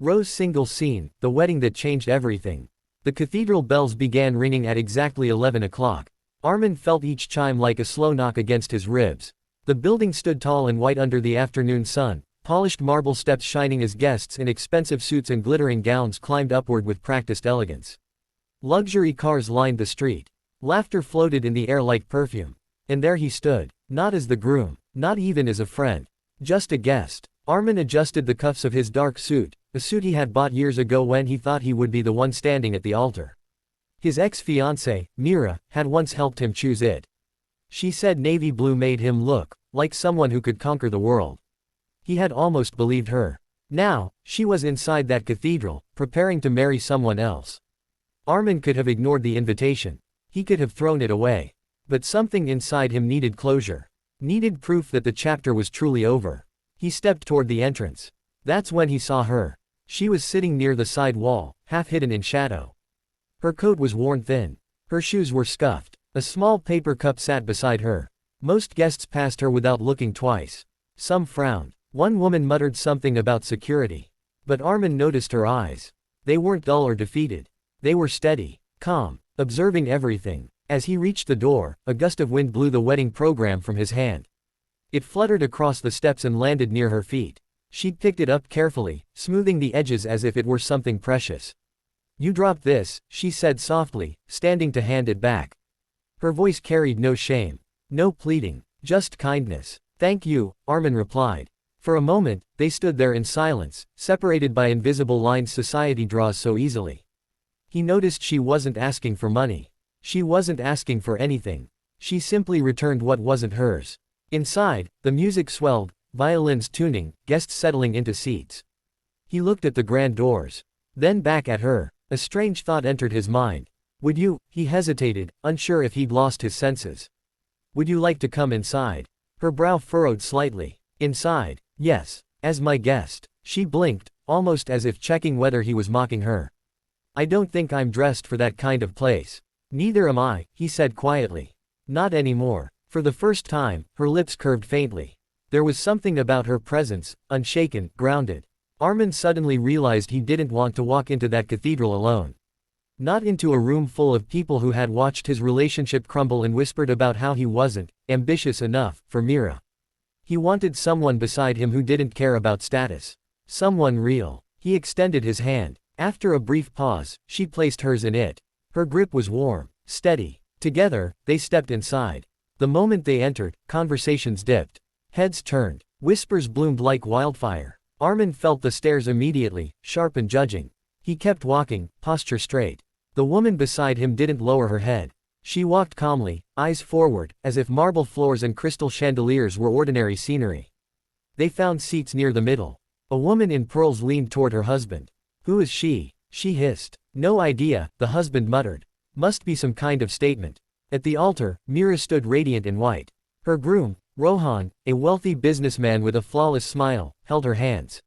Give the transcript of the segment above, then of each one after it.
Rose single scene, the wedding that changed everything. The cathedral bells began ringing at exactly 11 o'clock. Armin felt each chime like a slow knock against his ribs. The building stood tall and white under the afternoon sun, polished marble steps shining as guests in expensive suits and glittering gowns climbed upward with practiced elegance. Luxury cars lined the street. Laughter floated in the air like perfume. And there he stood, not as the groom, not even as a friend, just a guest. Armin adjusted the cuffs of his dark suit, a suit he had bought years ago when he thought he would be the one standing at the altar. His ex-fiancée, Mira, had once helped him choose it. She said navy blue made him look like someone who could conquer the world. He had almost believed her. Now, she was inside that cathedral, preparing to marry someone else. Armin could have ignored the invitation. He could have thrown it away. But something inside him needed closure. Needed proof that the chapter was truly over. He stepped toward the entrance. That's when he saw her. She was sitting near the side wall, half hidden in shadow. Her coat was worn thin. Her shoes were scuffed. A small paper cup sat beside her. Most guests passed her without looking twice. Some frowned. One woman muttered something about security. But Armin noticed her eyes. They weren't dull or defeated. They were steady, calm, observing everything. As he reached the door, a gust of wind blew the wedding program from his hand. It fluttered across the steps and landed near her feet. She picked it up carefully, smoothing the edges as if it were something precious. "You dropped this," she said softly, standing to hand it back. Her voice carried no shame, no pleading, just kindness. "Thank you," Armin replied. For a moment, they stood there in silence, separated by invisible lines society draws so easily. He noticed she wasn't asking for money. She wasn't asking for anything. She simply returned what wasn't hers. Inside, the music swelled, violins tuning, guests settling into seats. He looked at the grand doors. Then back at her. A strange thought entered his mind. "Would you?" He hesitated, unsure if he'd lost his senses. "Would you like to come inside?" Her brow furrowed slightly. "Inside? Yes. As my guest." She blinked, almost as if checking whether he was mocking her. "I don't think I'm dressed for that kind of place." "Neither am I," he said quietly. "Not anymore." For the first time, her lips curved faintly. There was something about her presence, unshaken, grounded. Armin suddenly realized he didn't want to walk into that cathedral alone. Not into a room full of people who had watched his relationship crumble and whispered about how he wasn't ambitious enough for Mira. He wanted someone beside him who didn't care about status. Someone real. He extended his hand. After a brief pause, she placed hers in it. Her grip was warm, steady. Together, they stepped inside. The moment they entered, conversations dipped. Heads turned. Whispers bloomed like wildfire. Armin felt the stares immediately, sharp and judging. He kept walking, posture straight. The woman beside him didn't lower her head. She walked calmly, eyes forward, as if marble floors and crystal chandeliers were ordinary scenery. They found seats near the middle. A woman in pearls leaned toward her husband. "Who is she?" she hissed. "No idea," the husband muttered. "Must be some kind of statement." At the altar, Mira stood radiant in white. Her groom, Rohan, a wealthy businessman with a flawless smile, held her hands.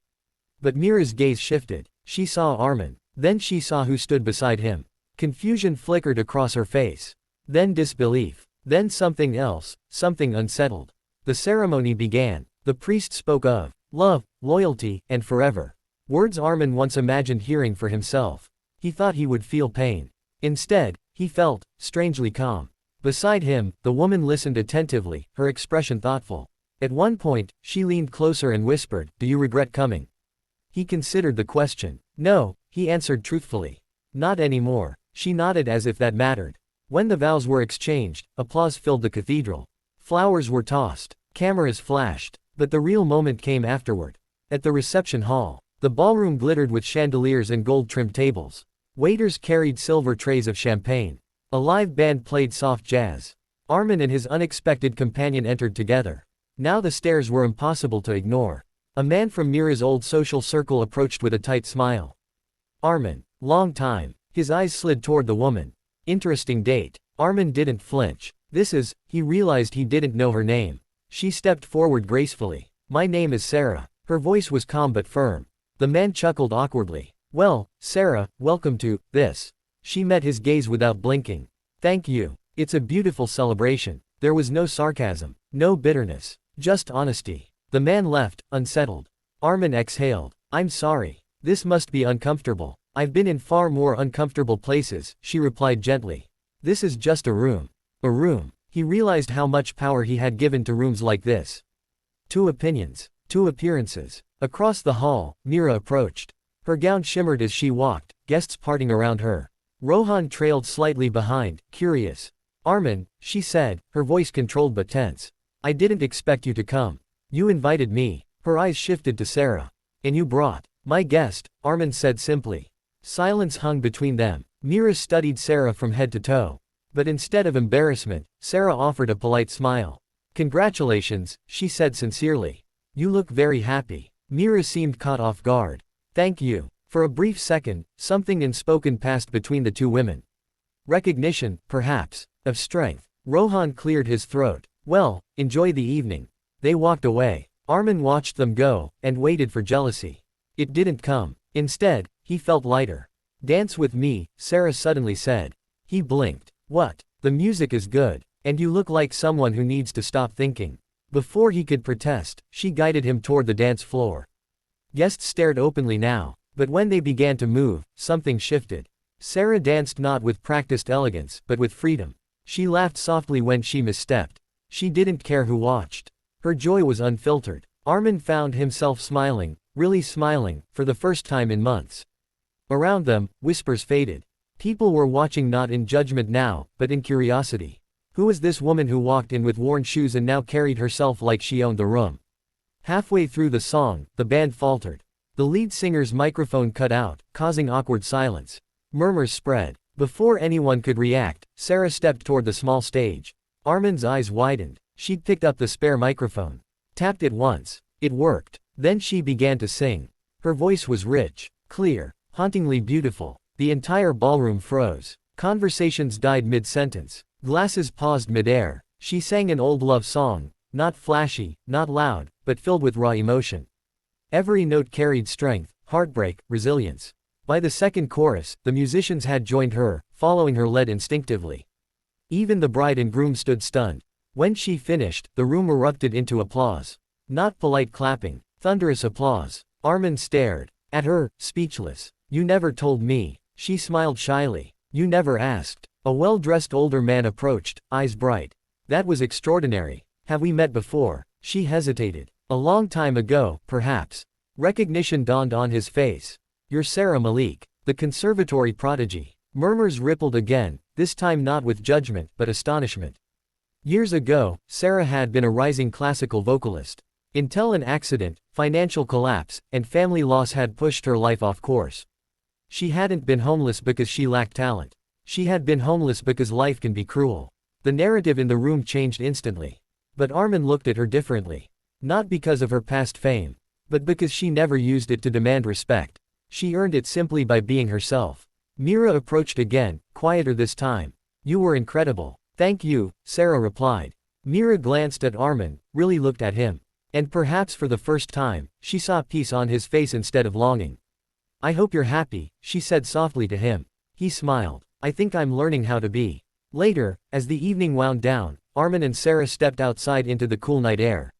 But Mira's gaze shifted. She saw Armin. Then she saw who stood beside him. Confusion flickered across her face. Then disbelief. Then something else, something unsettled. The ceremony began. The priest spoke of love, loyalty, and forever. Words Armin once imagined hearing for himself. He thought he would feel pain. Instead, he felt strangely calm. Beside him, the woman listened attentively, her expression thoughtful. At one point, she leaned closer and whispered, "Do you regret coming?" He considered the question. "No," he answered truthfully. "Not anymore." She nodded as if that mattered. When the vows were exchanged, applause filled the cathedral. Flowers were tossed. Cameras flashed. But the real moment came afterward. At the reception hall, the ballroom glittered with chandeliers and gold-trimmed tables. Waiters carried silver trays of champagne. A live band played soft jazz. Armin and his unexpected companion entered together. Now the stares were impossible to ignore. A man from Mira's old social circle approached with a tight smile. "Armin. Long time." His eyes slid toward the woman. "Interesting date." Armin didn't flinch. He realized he didn't know her name. She stepped forward gracefully. "My name is Sarah." Her voice was calm but firm. The man chuckled awkwardly. "Well, Sarah, welcome to this." She met his gaze without blinking. "Thank you. It's a beautiful celebration." There was no sarcasm, no bitterness, just honesty. The man left, unsettled. Armin exhaled. "I'm sorry." This must be uncomfortable. I've been in far more uncomfortable places, she replied gently. This is just a room. A room. He realized how much power he had given to rooms like this. 2 opinions. 2 appearances. Across the hall, Mira approached. Her gown shimmered as she walked, guests parting around her. Rohan trailed slightly behind, curious. Armin, she said, her voice controlled but tense. I didn't expect you to come. You invited me. Her eyes shifted to Sarah. And you brought my guest, Armin said simply. Silence hung between them. Mira studied Sarah from head to toe. But instead of embarrassment, Sarah offered a polite smile. Congratulations, she said sincerely. You look very happy. Mira seemed caught off guard. Thank you. For a brief second, something unspoken passed between the 2 women. Recognition, perhaps, of strength. Rohan cleared his throat. Well, enjoy the evening. They walked away. Armin watched them go, and waited for jealousy. It didn't come. Instead, he felt lighter. Dance with me, Sarah suddenly said. He blinked. What? The music is good. And you look like someone who needs to stop thinking. Before he could protest, she guided him toward the dance floor. Guests stared openly now, but when they began to move, something shifted. Sarah danced not with practiced elegance, but with freedom. She laughed softly when she misstepped. She didn't care who watched. Her joy was unfiltered. Armin found himself smiling, really smiling, for the first time in months. Around them, whispers faded. People were watching not in judgment now, but in curiosity. Who was this woman who walked in with worn shoes and now carried herself like she owned the room? Halfway through the song, the band faltered. The lead singer's microphone cut out, causing awkward silence. Murmurs spread. Before anyone could react, Sarah stepped toward the small stage. Armin's eyes widened. She picked up the spare microphone. Tapped it once. It worked. Then she began to sing. Her voice was rich, clear, hauntingly beautiful. The entire ballroom froze. Conversations died mid-sentence. Glasses paused mid-air. She sang an old love song, not flashy, not loud, but filled with raw emotion. Every note carried strength, heartbreak, resilience. By the second chorus, the musicians had joined her, following her lead instinctively. Even the bride and groom stood stunned. When she finished, the room erupted into applause. Not polite clapping, thunderous applause. Armin stared at her, speechless. You never told me. She smiled shyly. You never asked. A well-dressed older man approached, eyes bright. That was extraordinary. Have we met before? She hesitated. A long time ago, perhaps. Recognition dawned on his face. You're Sarah Malik, the conservatory prodigy. Murmurs rippled again, this time not with judgment, but astonishment. Years ago, Sarah had been a rising classical vocalist. Until an accident, financial collapse, and family loss had pushed her life off course. She hadn't been homeless because she lacked talent. She had been homeless because life can be cruel. The narrative in the room changed instantly. But Armin looked at her differently. Not because of her past fame, but because she never used it to demand respect. She earned it simply by being herself. Mira approached again, quieter this time. You were incredible. Thank you, Sarah replied. Mira glanced at Armin, really looked at him. And perhaps for the first time, she saw peace on his face instead of longing. I hope you're happy, she said softly to him. He smiled. I think I'm learning how to be. Later, as the evening wound down, Armin and Sarah stepped outside into the cool night air.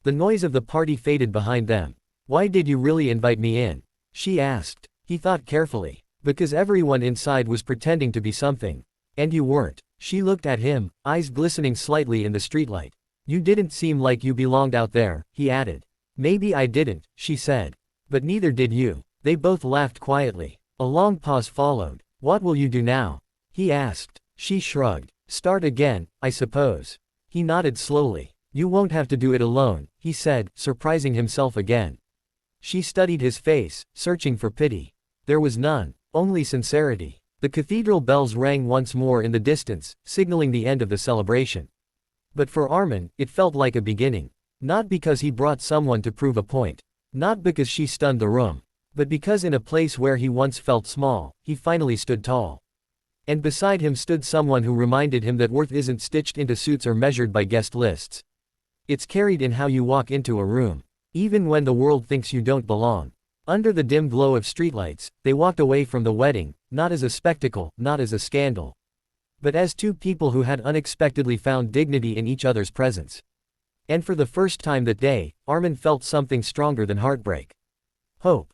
The noise of the party faded behind them. Why did you really invite me in? She asked. He thought carefully. Because everyone inside was pretending to be something. And you weren't. She looked at him, eyes glistening slightly in the streetlight. You didn't seem like you belonged out there, he added. Maybe I didn't, she said. But neither did you. They both laughed quietly. A long pause followed. What will you do now? He asked. She shrugged. Start again, I suppose. He nodded slowly. You won't have to do it alone, he said, surprising himself again. She studied his face, searching for pity. There was none, only sincerity. The cathedral bells rang once more in the distance, signaling the end of the celebration. But for Armin, it felt like a beginning. Not because he brought someone to prove a point. Not because she stunned the room. But because in a place where he once felt small, he finally stood tall. And beside him stood someone who reminded him that worth isn't stitched into suits or measured by guest lists. It's carried in how you walk into a room. Even when the world thinks you don't belong. Under the dim glow of streetlights, they walked away from the wedding, not as a spectacle, not as a scandal. But as two people who had unexpectedly found dignity in each other's presence. And for the first time that day, Armin felt something stronger than heartbreak. Hope.